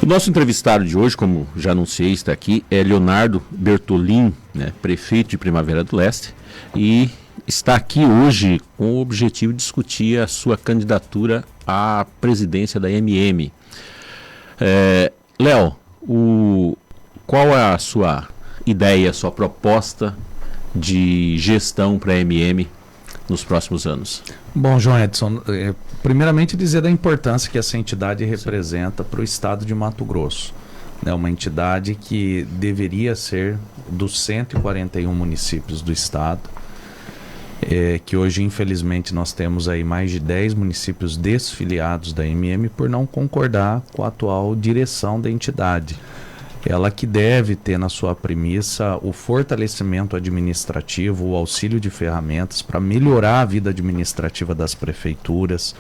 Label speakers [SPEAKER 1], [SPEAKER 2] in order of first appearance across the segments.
[SPEAKER 1] O nosso entrevistado de hoje, como já anunciei, está aqui, é Leonardo Bertolin, né, prefeito de Primavera do Leste, e está aqui hoje com o objetivo de discutir a sua candidatura à presidência da MM. Léo, qual é a sua ideia, a sua proposta de gestão para a MM nos próximos anos?
[SPEAKER 2] Bom, João Edson, primeiramente dizer da importância que essa entidade representa para o estado de Mato Grosso. É uma entidade que deveria ser dos 141 municípios do estado, que hoje infelizmente nós temos aí mais de 10 municípios desfiliados da MM por não concordar com a atual direção da entidade. Ela que deve ter na sua premissa o fortalecimento administrativo, o auxílio de ferramentas para melhorar a vida administrativa das prefeituras,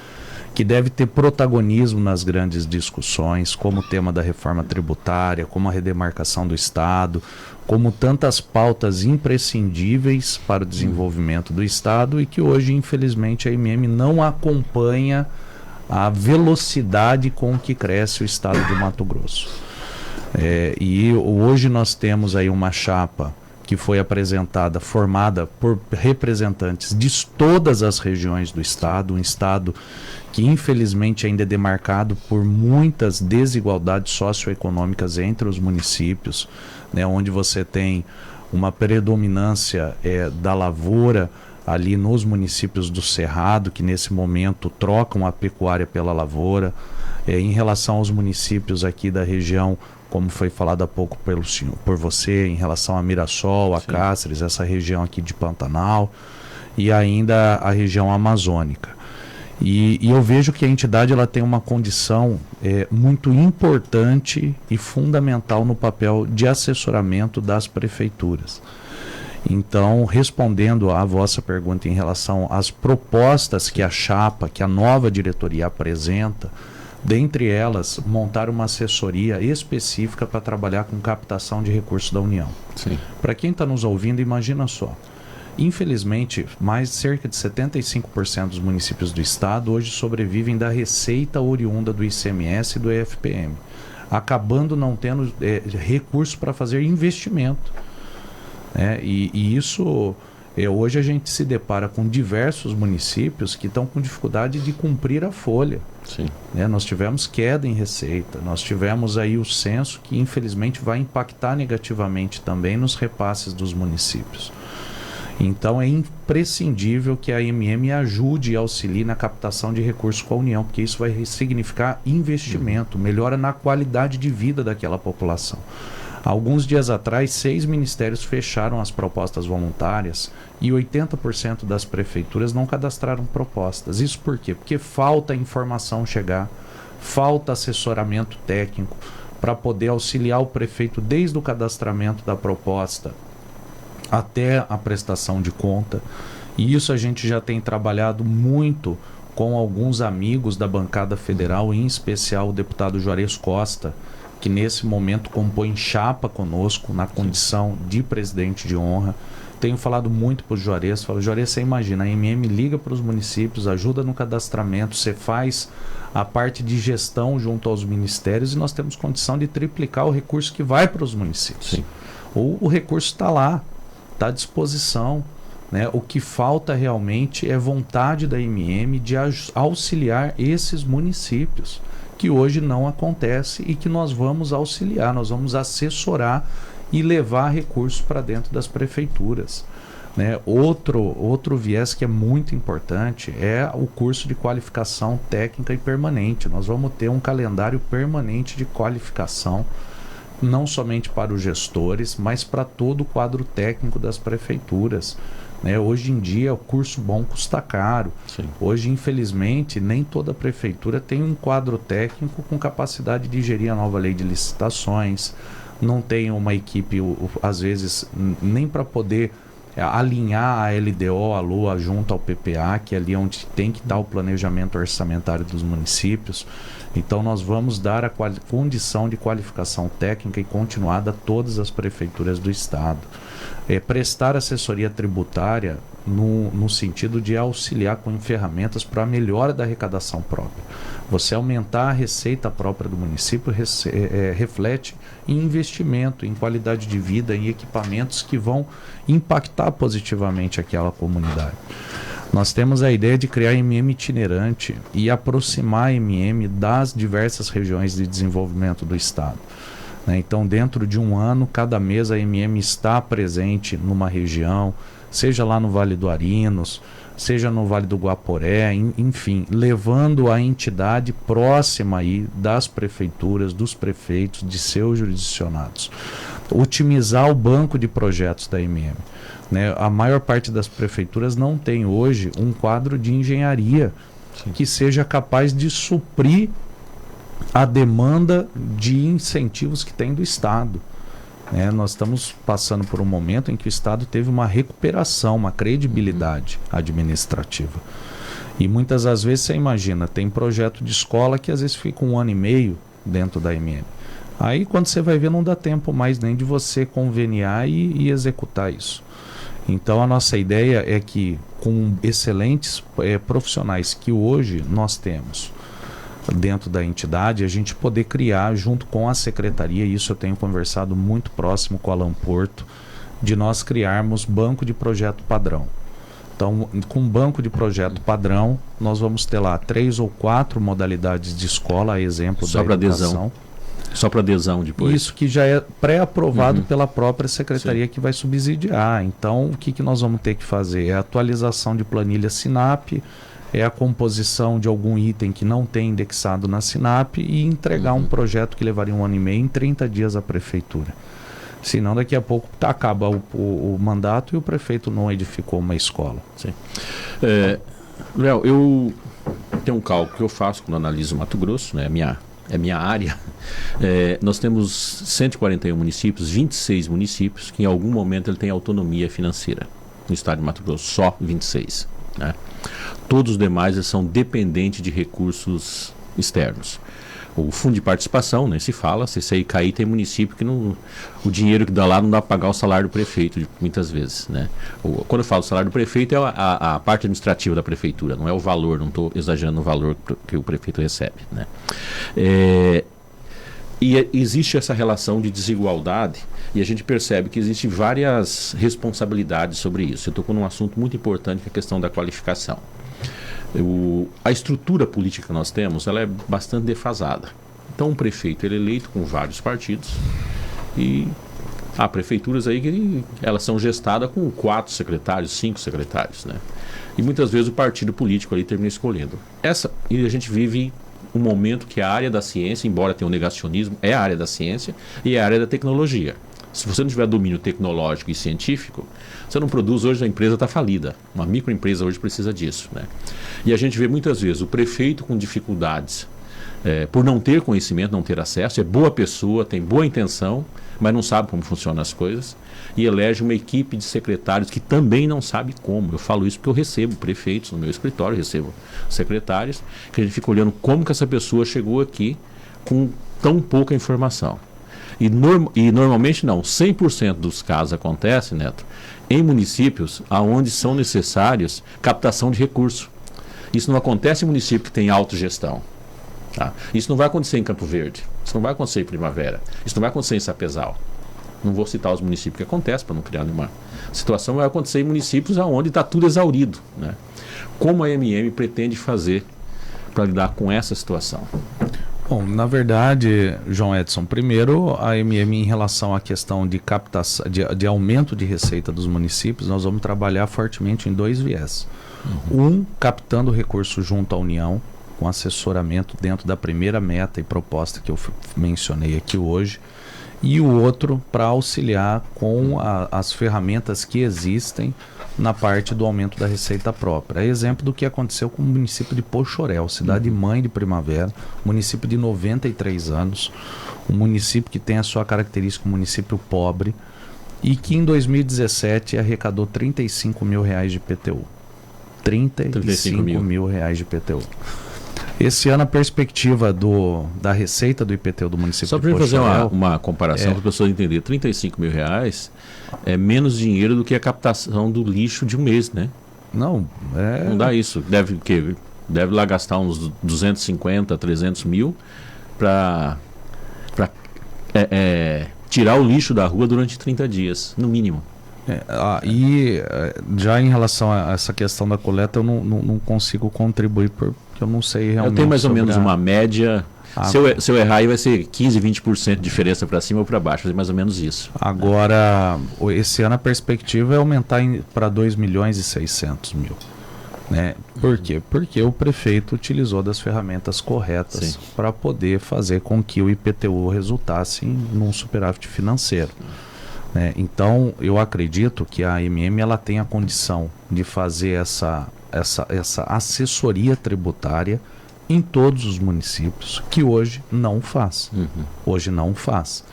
[SPEAKER 2] que deve ter protagonismo nas grandes discussões, como o tema da reforma tributária, como a redemarcação do Estado, como tantas pautas imprescindíveis para o desenvolvimento do Estado e que hoje, infelizmente, a MM não acompanha a velocidade com que cresce o Estado de Mato Grosso. E hoje nós temos aí uma chapa que foi apresentada, formada por representantes de todas as regiões do estado, um estado que infelizmente ainda é demarcado por muitas desigualdades socioeconômicas entre os municípios, né, onde você tem uma predominância da lavoura ali nos municípios do Cerrado, que nesse momento trocam a pecuária pela lavoura, em relação aos municípios aqui da região, como foi falado há pouco por você, em relação a Mirassol, a Sim. Cáceres, essa região aqui de Pantanal, e ainda a região amazônica. E eu vejo que a entidade ela tem uma condição muito importante e fundamental no papel de assessoramento das prefeituras. Então, respondendo à vossa pergunta em relação às propostas que a chapa, que a nova diretoria apresenta, dentre elas, montar uma assessoria específica para trabalhar com captação de recursos da União. Para quem está nos ouvindo, imagina só. Infelizmente, cerca de 75% dos municípios do estado hoje sobrevivem da receita oriunda do ICMS e do EFPM, acabando não tendo recursos para fazer investimento. E isso... hoje a gente se depara com diversos municípios que estão com dificuldade de cumprir a folha.
[SPEAKER 1] Sim.
[SPEAKER 2] Nós tivemos queda em receita, nós tivemos aí o censo que infelizmente vai impactar negativamente também nos repasses dos municípios. Então é imprescindível que a MM ajude e auxilie na captação de recursos com a União, porque isso vai significar investimento, melhora na qualidade de vida daquela população. Alguns dias atrás, 6 ministérios fecharam as propostas voluntárias e 80% das prefeituras não cadastraram propostas. Isso por quê? Porque falta informação chegar, falta assessoramento técnico para poder auxiliar o prefeito desde o cadastramento da proposta até a prestação de conta. E isso a gente já tem trabalhado muito com alguns amigos da bancada federal, em especial o deputado Juarez Costa, que nesse momento compõe chapa conosco na condição de presidente de honra. Tenho falado muito para o Juarez, falo, Juarez, você imagina, a MM liga para os municípios, ajuda no cadastramento, você faz a parte de gestão junto aos ministérios e nós temos condição de triplicar o recurso que vai para os municípios.
[SPEAKER 1] Sim.
[SPEAKER 2] O recurso está lá, está à disposição. O que falta realmente é vontade da MM de auxiliar esses municípios, que hoje não acontece e que nós vamos auxiliar, nós vamos assessorar e levar recursos para dentro das prefeituras. Outro viés que é muito importante é o curso de qualificação técnica e permanente. Nós vamos ter um calendário permanente de qualificação, não somente para os gestores, mas para todo o quadro técnico das prefeituras. Hoje em dia o curso bom custa caro.
[SPEAKER 1] Sim.
[SPEAKER 2] Hoje, infelizmente, nem toda prefeitura tem um quadro técnico com capacidade de gerir a nova lei de licitações, não tem uma equipe, às vezes, nem para poder alinhar a LDO, a LOA junto ao PPA, que é ali onde tem que estar o planejamento orçamentário dos municípios. Então nós vamos dar a condição de qualificação técnica e continuada a todas as prefeituras do estado. Prestar assessoria tributária no sentido de auxiliar com ferramentas para a melhora da arrecadação própria. Você aumentar a receita própria do município reflete em investimento, em qualidade de vida, em equipamentos que vão impactar positivamente aquela comunidade. Nós temos a ideia de criar MM itinerante e aproximar a MM das diversas regiões de desenvolvimento do Estado. Então, dentro de um ano, cada mês a MM está presente numa região, seja lá no Vale do Arinos, seja no Vale do Guaporé, enfim, levando a entidade próxima aí das prefeituras, dos prefeitos, de seus jurisdicionados. Otimizar o banco de projetos da MM. A maior parte das prefeituras não tem hoje um quadro de engenharia que seja capaz de suprir a demanda de incentivos que tem do Estado. Nós estamos passando por um momento em que o Estado teve uma recuperação, uma credibilidade administrativa. E muitas das vezes você imagina, tem projeto de escola que às vezes fica 1 ano e meio dentro da MM. Aí quando você vai ver não dá tempo mais nem de você conveniar e executar isso. Então a nossa ideia é que com excelentes profissionais que hoje nós temos dentro da entidade, a gente poder criar junto com a secretaria, isso eu tenho conversado muito próximo com o Alan Porto, de nós criarmos banco de projeto padrão. Então, com banco de projeto padrão, nós vamos ter lá 3 ou 4 modalidades de escola, a exemplo
[SPEAKER 1] só
[SPEAKER 2] da educação.
[SPEAKER 1] Só para adesão depois.
[SPEAKER 2] Isso que já é pré-aprovado pela própria secretaria que vai subsidiar. Então, o que nós vamos ter que fazer? É a atualização de planilha SINAP, é a composição de algum item que não tem indexado na SINAP e entregar um projeto que levaria 1 ano e meio em 30 dias à prefeitura. Senão daqui a pouco acaba o mandato e o prefeito não edificou uma escola.
[SPEAKER 1] Sim. Léo, eu tenho um cálculo que eu faço quando analiso Mato Grosso, né? É minha área. Nós temos 141 municípios, 26 municípios que em algum momento ele tem autonomia financeira no estado de Mato Grosso, só 26. Né? Todos os demais são dependentes de recursos externos. O fundo de participação, né, se fala, se isso aí cair, tem município que não, o dinheiro que dá lá não dá para pagar o salário do prefeito, muitas vezes. Né? Quando eu falo salário do prefeito, é a parte administrativa da prefeitura, não é o valor, não estou exagerando o valor que o prefeito recebe. Né? Existe essa relação de desigualdade e a gente percebe que existem várias responsabilidades sobre isso. Eu estou num assunto muito importante, que é a questão da qualificação. A estrutura política que nós temos, ela é bastante defasada. Então, um prefeito ele é eleito com vários partidos e há prefeituras aí que elas são gestadas com 4 secretários, 5 secretários, né? E muitas vezes o partido político ali termina escolhendo. E a gente vive um momento que a área da ciência, embora tenha um negacionismo, é a área da ciência e é a área da tecnologia. Se você não tiver domínio tecnológico e científico, você não produz. Hoje a empresa está falida. Uma microempresa hoje precisa disso. Né? E a gente vê muitas vezes o prefeito com dificuldades por não ter conhecimento, não ter acesso. É boa pessoa, tem boa intenção, mas não sabe como funcionam as coisas. E elege uma equipe de secretários que também não sabe como. Eu falo isso porque eu recebo prefeitos no meu escritório, recebo secretários, que a gente fica olhando como que essa pessoa chegou aqui com tão pouca informação. E normalmente não, 100% dos casos acontece, Neto, em municípios onde são necessários captação de recursos. Isso não acontece em município que tem autogestão. Tá? Isso não vai acontecer em Campo Verde, isso não vai acontecer em Primavera, isso não vai acontecer em Sapezal. Não vou citar os municípios que acontece para não criar nenhuma situação, vai acontecer em municípios onde está tudo exaurido. Né? Como a MM pretende fazer para lidar com essa situação?
[SPEAKER 2] Bom, na verdade, João Edson, primeiro a MM em relação à questão de captação, de aumento de receita dos municípios, nós vamos trabalhar fortemente em 2 viés. Captando recursos junto à União, com assessoramento dentro da primeira meta e proposta que eu mencionei aqui hoje, e o outro para auxiliar com as ferramentas que existem na parte do aumento da receita própria. É exemplo do que aconteceu com o município de Poxorel, cidade mãe de Primavera, município de 93 anos, um município que tem a sua característica, um município pobre, e que em 2017 arrecadou R$35 mil de IPTU. R$35 mil de IPTU. Esse ano a perspectiva da receita do IPTU do município
[SPEAKER 1] de Poxorel... Só para fazer uma comparação para as pessoas entenderem, R$35 mil é menos dinheiro do que a captação do lixo de um mês, né?
[SPEAKER 2] Não,
[SPEAKER 1] Não dá isso. Deve lá gastar uns 250, 300 mil para tirar o lixo da rua durante 30 dias, no mínimo.
[SPEAKER 2] Já em relação a essa questão da coleta, eu não consigo contribuir, porque eu não sei realmente.
[SPEAKER 1] Eu tenho mais ou menos uma média. Se eu errar, aí vai ser 15, 20% de diferença para cima ou para baixo, vai ser mais ou menos isso.
[SPEAKER 2] Agora, esse ano a perspectiva é aumentar para 2 milhões e 600 mil. Né? Por quê? Porque o prefeito utilizou das ferramentas corretas para poder fazer com que o IPTU resultasse num superávit financeiro. Né? Então, eu acredito que a AMM ela tem a condição de fazer essa assessoria tributária em todos os municípios, que hoje não faz. Hoje não faz.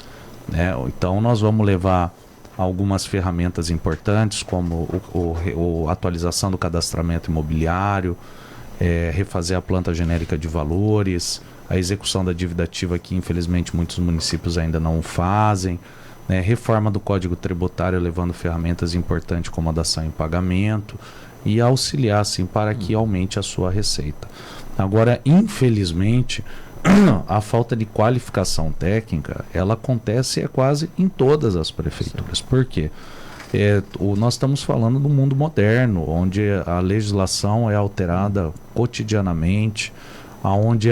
[SPEAKER 2] Né? Então, nós vamos levar algumas ferramentas importantes, como a atualização do cadastramento imobiliário, refazer a planta genérica de valores, a execução da dívida ativa, que infelizmente muitos municípios ainda não fazem, né? Reforma do Código Tributário, levando ferramentas importantes como a dação em pagamento, e auxiliar assim, para que aumente a sua receita. Agora, infelizmente, a falta de qualificação técnica, ela acontece quase em todas as prefeituras. Por quê? Nós estamos falando do mundo moderno, onde a legislação é alterada cotidianamente, onde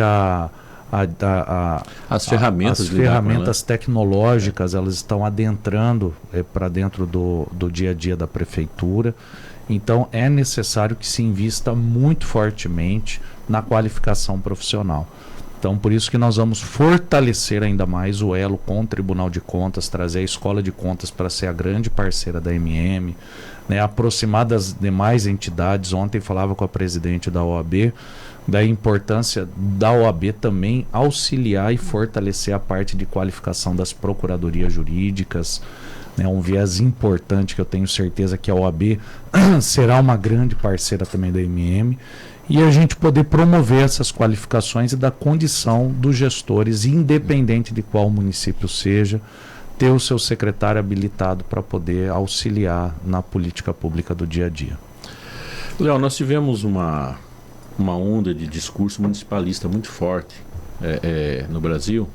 [SPEAKER 2] as ferramentas tecnológicas elas estão adentrando para dentro do dia a dia da prefeitura. Então é necessário que se invista muito fortemente na qualificação profissional. Então, por isso que nós vamos fortalecer ainda mais o elo com o Tribunal de Contas, trazer a Escola de Contas para ser a grande parceira da AMM, né, aproximar das demais entidades. Ontem falava com a presidente da OAB, da importância da OAB também auxiliar e fortalecer a parte de qualificação das procuradorias jurídicas. É um viés importante que eu tenho certeza que a OAB será uma grande parceira também da AMM. E a gente poder promover essas qualificações e dar condição dos gestores, independente de qual município seja, ter o seu secretário habilitado para poder auxiliar na política pública do dia a dia.
[SPEAKER 1] Léo, nós tivemos uma onda de discurso municipalista muito forte no Brasil,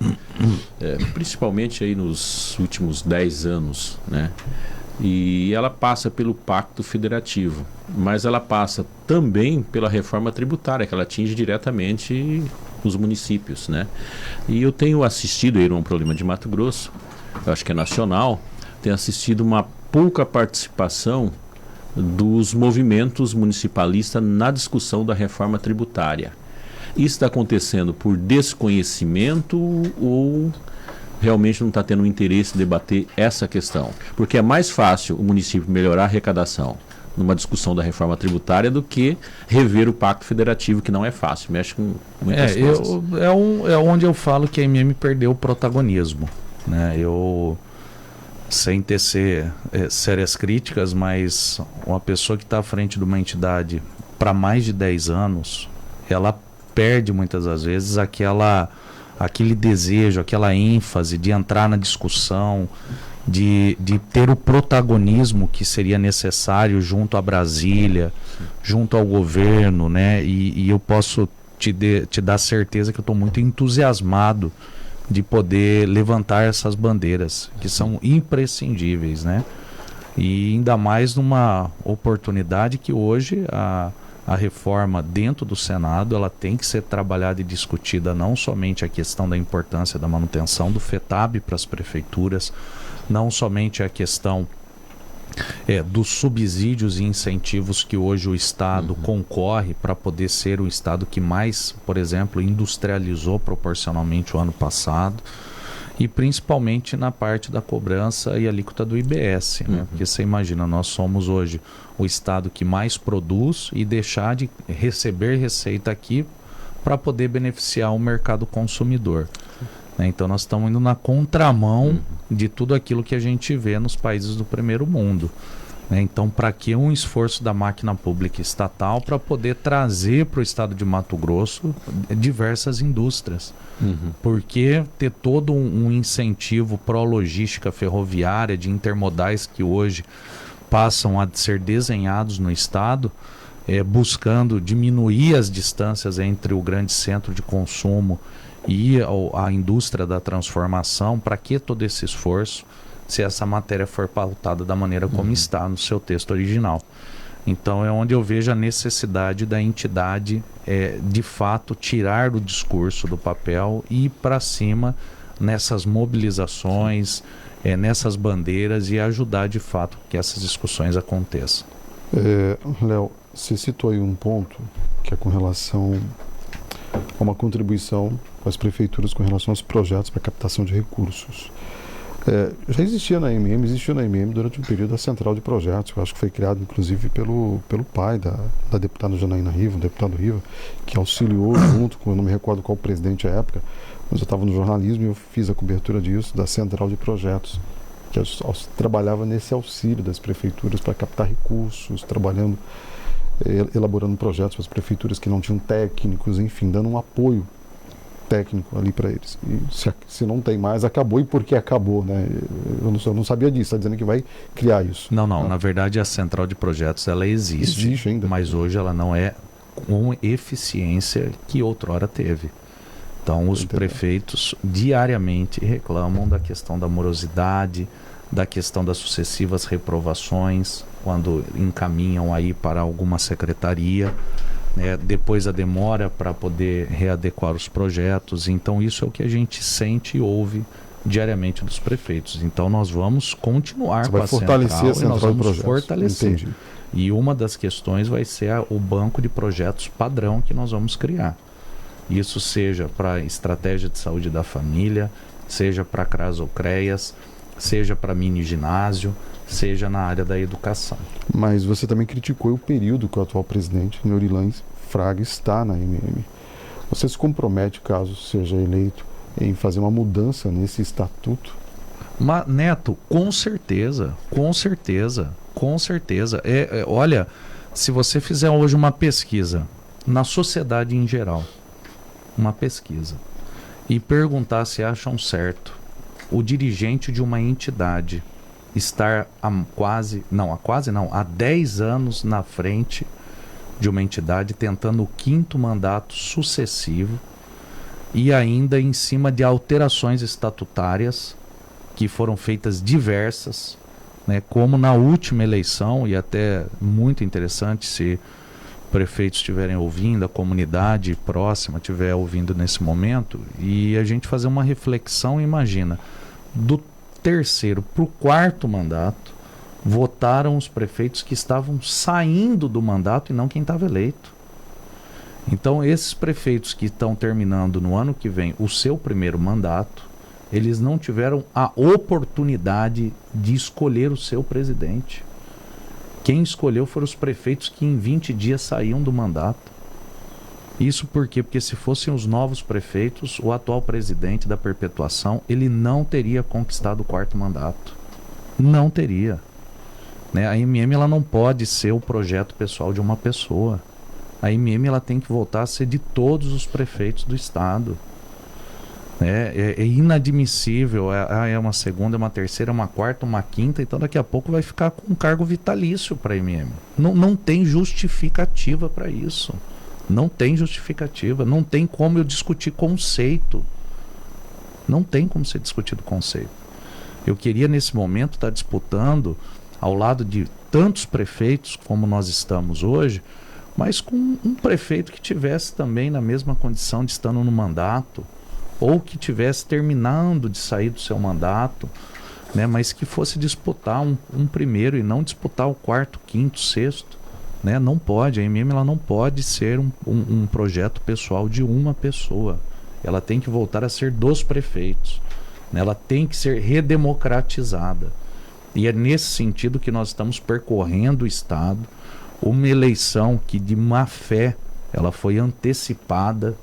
[SPEAKER 1] principalmente aí nos últimos 10 anos, né? E ela passa pelo Pacto Federativo, mas ela passa também pela reforma tributária, que ela atinge diretamente os municípios, né? E eu tenho assistido, aí um problema de Mato Grosso, eu acho que é nacional, tenho assistido uma pouca participação dos movimentos municipalistas na discussão da reforma tributária. Isso está acontecendo por desconhecimento ou realmente não está tendo interesse em debater essa questão? Porque é mais fácil o município melhorar a arrecadação numa discussão da reforma tributária do que rever o Pacto Federativo, que não é fácil, mexe com muitas coisas.
[SPEAKER 2] É onde eu falo que a AMM perdeu o protagonismo, né? Sem tecer sérias críticas, mas uma pessoa que está à frente de uma entidade para mais de 10 anos, ela perde muitas das vezes aquele desejo, aquela ênfase de entrar na discussão, de ter o protagonismo que seria necessário junto a Brasília, junto ao governo, né? E eu posso te dar certeza que eu estou muito entusiasmado de poder levantar essas bandeiras, que são imprescindíveis, né? E ainda mais numa oportunidade que hoje a reforma dentro do Senado, ela tem que ser trabalhada e discutida, não somente a questão da importância da manutenção do FETAB para as prefeituras, não somente a questão dos subsídios e incentivos que hoje o Estado concorre para poder ser o Estado que mais, por exemplo, industrializou proporcionalmente o ano passado, e principalmente na parte da cobrança e alíquota do IBS, né? Porque você imagina, nós somos hoje o estado que mais produz e deixar de receber receita aqui para poder beneficiar o mercado consumidor, né? Então nós estamos indo na contramão de tudo aquilo que a gente vê nos países do primeiro mundo, né? Então, para que um esforço da máquina pública estatal para poder trazer para o estado de Mato Grosso diversas indústrias? Por que ter todo um incentivo pró-logística ferroviária de intermodais que hoje passam a ser desenhados no estado, buscando diminuir as distâncias entre o grande centro de consumo e a indústria da transformação. Para que todo esse esforço se essa matéria for pautada da maneira como está no seu texto original? Então é onde eu vejo a necessidade da entidade de fato tirar o discurso do papel e ir para cima nessas mobilizações, nessas bandeiras, e ajudar de fato que essas discussões aconteçam.
[SPEAKER 3] Léo, você citou aí um ponto que é com relação a uma contribuição das prefeituras com relação aos projetos para captação de recursos. Já existiu na MM durante um período a Central de Projetos, que eu acho que foi criado inclusive pelo pai da deputada Janaína Riva, o deputado Riva, que auxiliou junto com, eu não me recordo qual presidente à época, mas eu estava no jornalismo e eu fiz a cobertura disso, da Central de Projetos, que trabalhava nesse auxílio das prefeituras para captar recursos, elaborando projetos para as prefeituras que não tinham técnicos, enfim, dando um apoio técnico ali para eles. E se não tem mais, acabou. E por que acabou, né? Eu não sabia disso, está dizendo que vai criar isso.
[SPEAKER 2] Não, na verdade a Central de Projetos ela existe
[SPEAKER 3] ainda,
[SPEAKER 2] mas hoje ela não é com eficiência que outrora teve. Então os prefeitos diariamente reclamam da questão da morosidade, da questão das sucessivas reprovações, quando encaminham aí para alguma secretaria, depois a demora para poder readequar os projetos. Então isso é o que a gente sente e ouve diariamente dos prefeitos. Então nós vamos continuar com a Central, e nós vamos fortalecer.
[SPEAKER 3] Entendi.
[SPEAKER 2] E uma das questões vai ser o banco de projetos padrão que nós vamos criar. Isso seja para estratégia de saúde da família, seja para CRAS ou CREAS, seja para mini ginásio, seja na área da educação.
[SPEAKER 3] Mas você também criticou o período que o atual presidente, Neurilan Fraga, está na MM. Você se compromete, caso seja eleito, em fazer uma mudança nesse estatuto?
[SPEAKER 2] Neto, com certeza. Olha, se você fizer hoje uma pesquisa na sociedade em geral, e perguntar se acham certo o dirigente de uma entidade estar há 10 anos na frente de uma entidade, tentando o 5º mandato sucessivo, e ainda em cima de alterações estatutárias que foram feitas diversas, como na última eleição, e até muito interessante se prefeitos estiverem ouvindo, a comunidade próxima estiver ouvindo nesse momento, e a gente fazer uma reflexão. Imagina, do 3º para o 4º mandato, votaram os prefeitos que estavam saindo do mandato e não quem estava eleito. Então esses prefeitos que estão terminando no ano que vem o seu primeiro mandato, eles não tiveram a oportunidade de escolher o seu presidente. Quem escolheu foram os prefeitos que em 20 dias saíam do mandato. Isso por quê? Porque se fossem os novos prefeitos, o atual presidente da perpetuação, ele não teria conquistado o 4º mandato. Não teria. A MM ela não pode ser o projeto pessoal de uma pessoa. A MM ela tem que voltar a ser de todos os prefeitos do estado. É inadmissível, é uma segunda, é uma terceira, é uma quarta, uma quinta, então daqui a pouco vai ficar com um cargo vitalício para a MM. Não tem justificativa para isso. Não tem justificativa, não tem como eu discutir conceito. Não tem como ser discutido conceito. Eu queria nesse momento estar disputando ao lado de tantos prefeitos como nós estamos hoje, mas com um prefeito que tivesse também na mesma condição de estando no mandato, ou que tivesse terminando de sair do seu mandato, mas que fosse disputar um primeiro e não disputar o 4º, 5º, 6º. Não pode, a MM ela não pode ser um projeto pessoal de uma pessoa. Ela tem que voltar a ser dos prefeitos. Ela tem que ser redemocratizada. E é nesse sentido que nós estamos percorrendo o estado. Uma eleição que de má fé ela foi antecipada,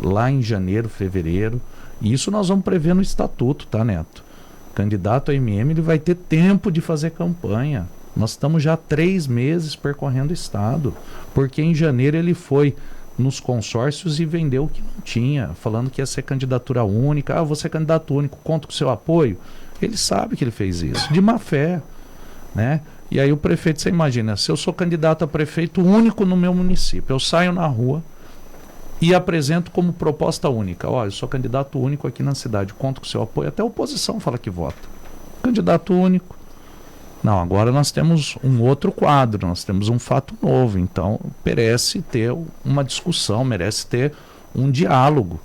[SPEAKER 2] lá em janeiro, fevereiro, e isso nós vamos prever no estatuto, tá, Neto? O candidato a MM ele vai ter tempo de fazer campanha. Nós estamos já há 3 meses percorrendo o estado, porque em janeiro ele foi nos consórcios e vendeu o que não tinha, falando que ia ser candidatura única. Você é candidato único, conto com o seu apoio. Ele sabe que ele fez isso, de má fé, E aí o prefeito, você imagina, se eu sou candidato a prefeito único no meu município, eu saio na rua e apresento como proposta única. Olha, eu sou candidato único aqui na cidade, conto com o seu apoio. Até a oposição fala que vota. Candidato único. Não, agora nós temos um outro quadro, nós temos um fato novo. Então, merece ter uma discussão, merece ter um diálogo,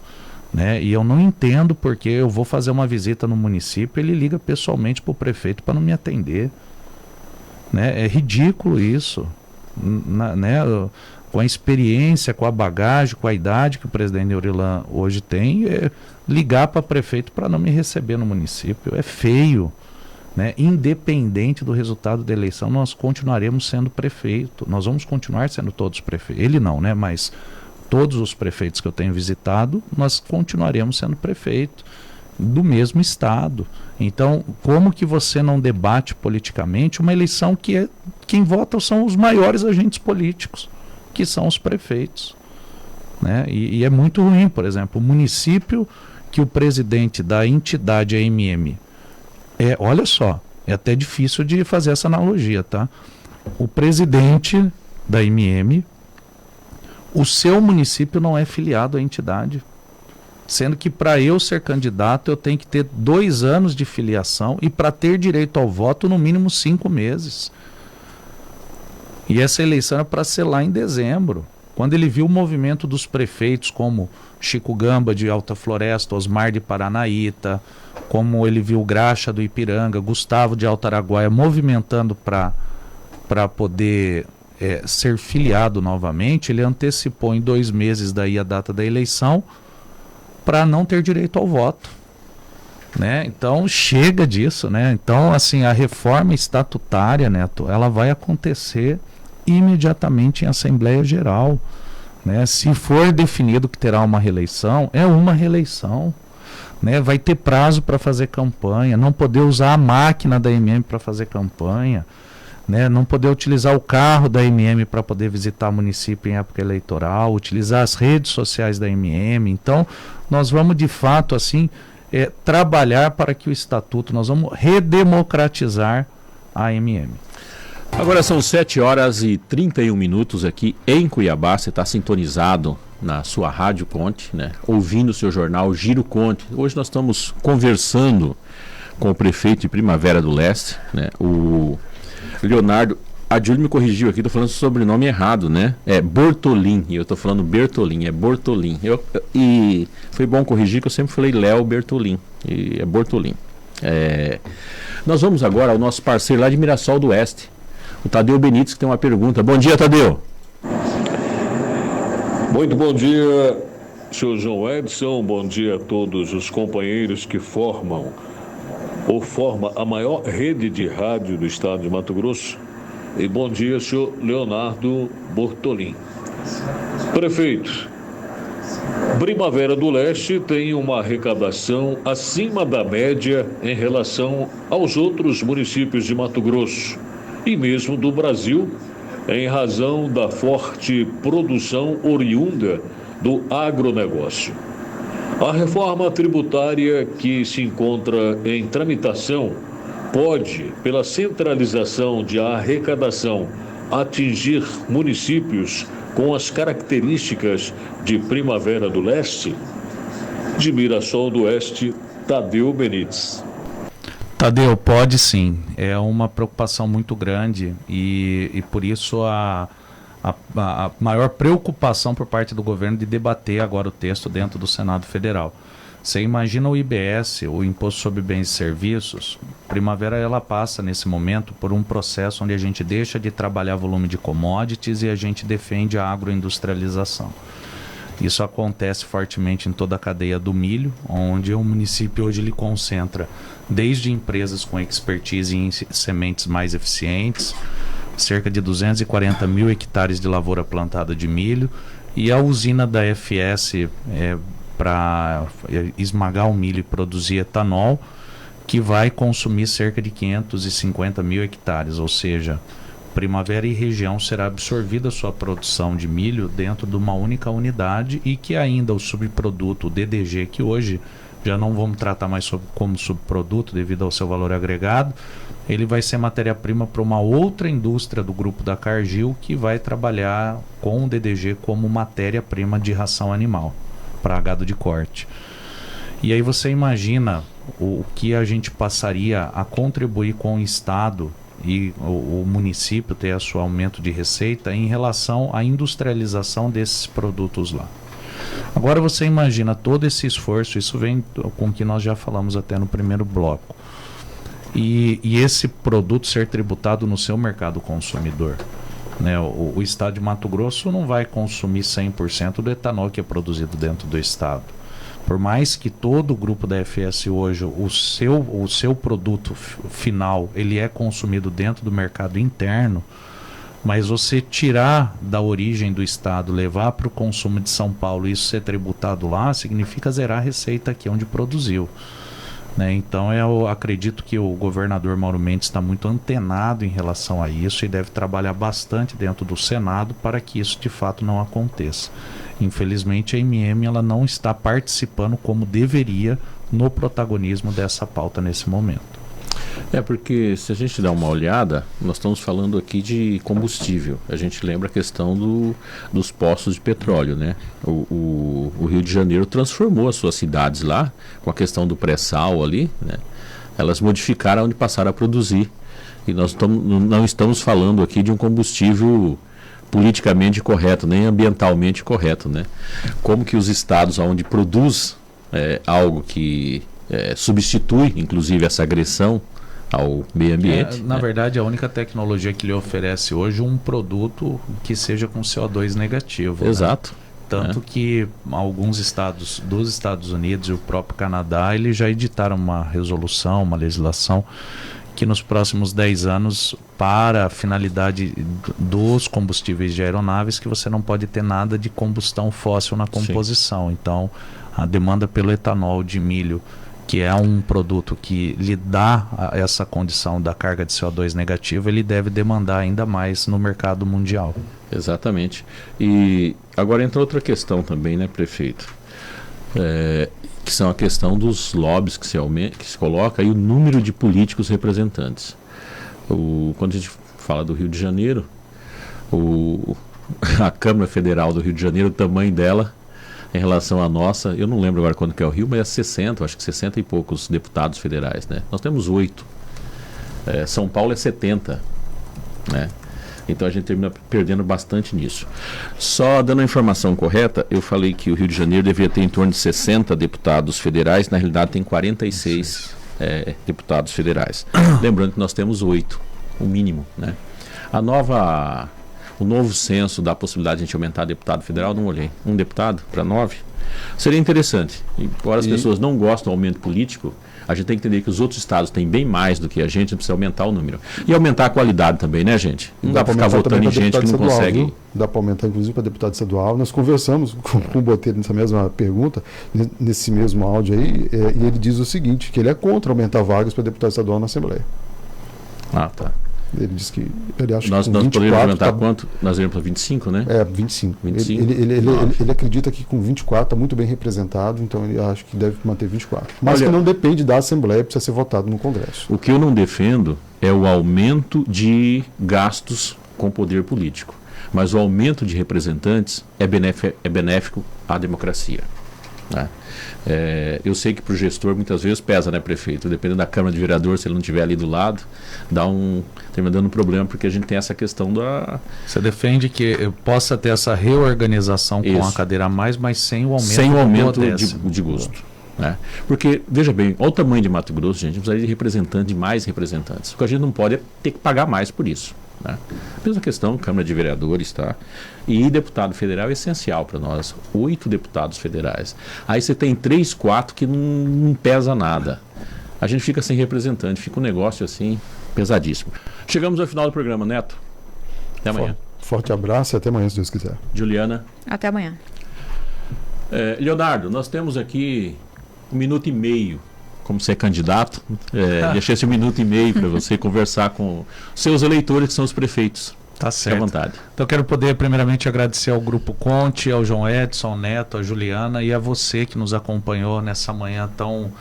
[SPEAKER 2] né? E eu não entendo porque eu vou fazer uma visita no município, ele liga pessoalmente para o prefeito para não me atender, né? É ridículo isso, né? Com a experiência, com a bagagem, com a idade que o presidente Aurilan hoje tem, ligar para prefeito para não me receber no município é feio, né? Independente do resultado da eleição, nós continuaremos sendo prefeito, nós vamos continuar sendo todos prefeitos, ele não, né? Mas todos os prefeitos que eu tenho visitado, nós continuaremos sendo prefeito do mesmo estado. Então, como que você não debate politicamente uma eleição que quem vota são os maiores agentes políticos, que são os prefeitos, né? E é muito ruim, por exemplo, o município que o presidente da entidade AMM, olha só, é até difícil de fazer essa analogia, tá? O presidente da AMM, o seu município não é filiado à entidade, sendo que para eu ser candidato eu tenho que ter 2 anos de filiação e para ter direito ao voto no mínimo 5 meses. E essa eleição é para ser lá em dezembro. Quando ele viu o movimento dos prefeitos como Chico Gamba de Alta Floresta, Osmar de Paranaíta, como ele viu Graxa do Ipiranga, Gustavo de Alto Araguaia movimentando para poder ser filiado novamente, ele antecipou em 2 meses daí a data da eleição para não ter direito ao voto, né? Então chega disso, né? Então assim, a reforma estatutária, Neto, ela vai acontecer imediatamente em Assembleia Geral, né? Se for definido que terá uma reeleição, é uma reeleição, né? Vai ter prazo para fazer campanha, não poder usar a máquina da AMM para fazer campanha, né? Não poder utilizar o carro da AMM para poder visitar o município em época eleitoral, utilizar as redes sociais da AMM. Então, nós vamos de fato assim trabalhar para que o estatuto, nós vamos redemocratizar a AMM.
[SPEAKER 1] Agora são 7h31 aqui em Cuiabá. Você está sintonizado na sua Rádio Conte, né? Ouvindo o seu jornal Giro Conte. Hoje nós estamos conversando com o prefeito de Primavera do Leste, né? O Leonardo. A Júlia me corrigiu aqui, estou falando o sobrenome errado, né? É Bortolin, e eu estou falando Bertolin, é Bortolin. E foi bom corrigir, que eu sempre falei Léo Bertolin, e é Bortolin. Nós vamos agora ao nosso parceiro lá de Mirassol do Oeste, o Tadeu Benites, que tem uma pergunta. Bom dia, Tadeu.
[SPEAKER 4] Muito bom dia, senhor João Edson, bom dia a todos os companheiros que forma a maior rede de rádio do estado de Mato Grosso. E bom dia, senhor Leonardo Bortolin. Prefeito, Primavera do Leste tem uma arrecadação acima da média em relação aos outros municípios de Mato Grosso e mesmo do Brasil, em razão da forte produção oriunda do agronegócio. A reforma tributária que se encontra em tramitação pode, pela centralização de arrecadação, atingir municípios com as características de Primavera do Leste? De Mirassol do Oeste, Tadeu Benites.
[SPEAKER 2] Tadeu, pode sim. É uma preocupação muito grande e por isso a maior preocupação por parte do governo de debater agora o texto dentro do Senado Federal. Você imagina o IBS, o Imposto sobre Bens e Serviços. Primavera ela passa nesse momento por um processo onde a gente deixa de trabalhar volume de commodities e a gente defende a agroindustrialização. Isso acontece fortemente em toda a cadeia do milho, onde o município hoje ele concentra desde empresas com expertise em sementes mais eficientes, cerca de 240 mil hectares de lavoura plantada de milho, e a usina da FS para esmagar o milho e produzir etanol, que vai consumir cerca de 550 mil hectares, ou seja, Primavera e região será absorvida sua produção de milho dentro de uma única unidade e que ainda o subproduto, o DDG, que hoje já não vamos tratar mais como subproduto devido ao seu valor agregado, ele vai ser matéria-prima para uma outra indústria do grupo da Cargill que vai trabalhar com o DDG como matéria-prima de ração animal para gado de corte. E aí você imagina o que a gente passaria a contribuir com o Estado e o município ter a seu aumento de receita em relação à industrialização desses produtos lá. Agora você imagina todo esse esforço, isso vem com o que nós já falamos até no primeiro bloco, e esse produto ser tributado no seu mercado consumidor, né? O Estado de Mato Grosso não vai consumir 100% do etanol que é produzido dentro do Estado. Por mais que todo o grupo da FS hoje, o seu produto final, ele é consumido dentro do mercado interno, mas você tirar da origem do Estado, levar para o consumo de São Paulo e isso ser tributado lá, significa zerar a receita aqui onde produziu. Né? Então eu acredito que o governador Mauro Mendes está muito antenado em relação a isso e deve trabalhar bastante dentro do Senado para que isso de fato não aconteça. Infelizmente a MM ela não está participando como deveria no protagonismo dessa pauta nesse momento.
[SPEAKER 1] Porque se a gente dá uma olhada, nós estamos falando aqui de combustível. A gente lembra a questão dos poços de petróleo, né? O Rio de Janeiro transformou as suas cidades lá, com a questão do pré-sal ali, né? Elas modificaram onde passaram a produzir. E nós não estamos falando aqui de um combustível politicamente correto, nem ambientalmente correto, né? Como que os estados onde produz algo que substitui, inclusive, essa agressão ao meio ambiente.
[SPEAKER 2] Na verdade, a única tecnologia que lhe oferece hoje um produto que seja com CO2 negativo.
[SPEAKER 1] Exato.
[SPEAKER 2] Né? Tanto que alguns estados dos Estados Unidos e o próprio Canadá, eles já editaram uma resolução, uma legislação que nos próximos 10 anos, para a finalidade dos combustíveis de aeronaves, que você não pode ter nada de combustão fóssil na composição. Sim. Então, a demanda pelo etanol de milho, que é um produto que lhe dá essa condição da carga de CO2 negativa, ele deve demandar ainda mais no mercado mundial.
[SPEAKER 1] Exatamente. E agora entra outra questão também, né, prefeito? Que são a questão dos lobbies que se coloca e o número de políticos representantes. Quando a gente fala do Rio de Janeiro, a Câmara Federal do Rio de Janeiro, o tamanho dela em relação à nossa, eu não lembro agora quando que é o Rio, mas é 60, acho que 60 e poucos deputados federais, né? Nós temos 8. São Paulo é 70, né? Então a gente termina perdendo bastante nisso. Só dando a informação correta, eu falei que o Rio de Janeiro deveria ter em torno de 60 deputados federais, na realidade tem 46 deputados federais. Lembrando que nós temos 8, o mínimo, né? O novo censo dá a possibilidade de a gente aumentar deputado federal, não olhei. Um deputado para 9. Seria interessante. Embora as pessoas não gostem do aumento político, a gente tem que entender que os outros estados têm bem mais do que a gente precisa aumentar o número. E aumentar a qualidade também, né, gente? Não dá para ficar votando em gente que não consegue.
[SPEAKER 3] Viu? Dá para aumentar, inclusive, para deputado estadual. Nós conversamos com o Botelho nessa mesma pergunta, nesse mesmo áudio aí, e ele diz o seguinte, que ele é contra aumentar vagas para deputado estadual na Assembleia.
[SPEAKER 1] Ah, tá.
[SPEAKER 3] Ele disse que ele acha
[SPEAKER 1] nós
[SPEAKER 3] que com 24,
[SPEAKER 1] poderíamos aumentar quanto? Nós iremos para 25, né?
[SPEAKER 3] 25.
[SPEAKER 1] 25.
[SPEAKER 3] Ele acredita que com 24 está muito bem representado, então ele acha que deve manter 24. Mas que não depende da Assembleia, precisa ser votado no Congresso.
[SPEAKER 1] O que eu não defendo é o aumento de gastos com poder político. Mas o aumento de representantes é benéfico à democracia. Né? Eu sei que para o gestor muitas vezes pesa, né, prefeito? Dependendo da Câmara de Vereador, se ele não estiver ali do lado, termina dando um problema, porque a gente tem essa questão da...
[SPEAKER 2] Você defende que eu possa ter essa reorganização com a cadeira a mais, mas sem o aumento,
[SPEAKER 1] de custo. Né? Porque, veja bem, olha o tamanho de Mato Grosso, gente, a gente precisa de representantes, de mais representantes. O que a gente não pode é ter que pagar mais por isso. Né? Mesma questão, Câmara de Vereadores, tá? E deputado federal é essencial para nós. 8 deputados federais. Aí você tem 3, 4 que não pesa nada. A gente fica sem representante, fica um negócio assim pesadíssimo. Chegamos ao final do programa, Neto. Até amanhã.
[SPEAKER 3] Forte abraço e até amanhã, se Deus quiser.
[SPEAKER 1] Juliana.
[SPEAKER 5] Até amanhã.
[SPEAKER 1] Leonardo, nós temos aqui 1 minuto e meio. Como você é candidato, deixei esse 1 minuto e meio para você conversar com seus eleitores, que são os prefeitos.
[SPEAKER 2] Tá certo.
[SPEAKER 1] Fique à vontade.
[SPEAKER 2] Então eu quero poder primeiramente agradecer ao Grupo Conte, ao João Edson, ao Neto, à Juliana e a você que nos acompanhou nessa manhã tão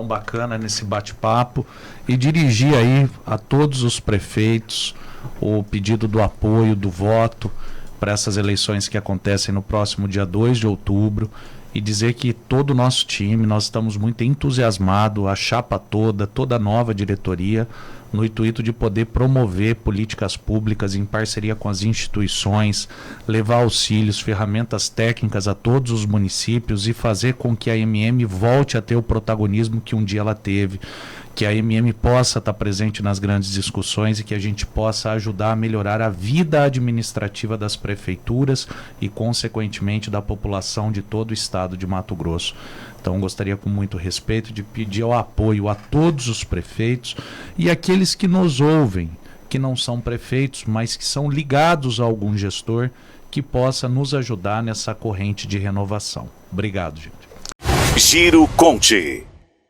[SPEAKER 2] bacana, nesse bate-papo, e dirigir aí a todos os prefeitos o pedido do apoio, do voto para essas eleições que acontecem no próximo dia 2 de outubro, e dizer que todo o nosso time, nós estamos muito entusiasmados, a chapa toda a nova diretoria, no intuito de poder promover políticas públicas em parceria com as instituições, levar auxílios, ferramentas técnicas a todos os municípios e fazer com que a MM volte a ter o protagonismo que um dia ela teve, que a MM possa estar presente nas grandes discussões e que a gente possa ajudar a melhorar a vida administrativa das prefeituras e, consequentemente, da população de todo o estado de Mato Grosso. Então, gostaria, com muito respeito, de pedir o apoio a todos os prefeitos e aqueles que nos ouvem, que não são prefeitos, mas que são ligados a algum gestor que possa nos ajudar nessa corrente de renovação. Obrigado, gente.
[SPEAKER 5] Giro Conte.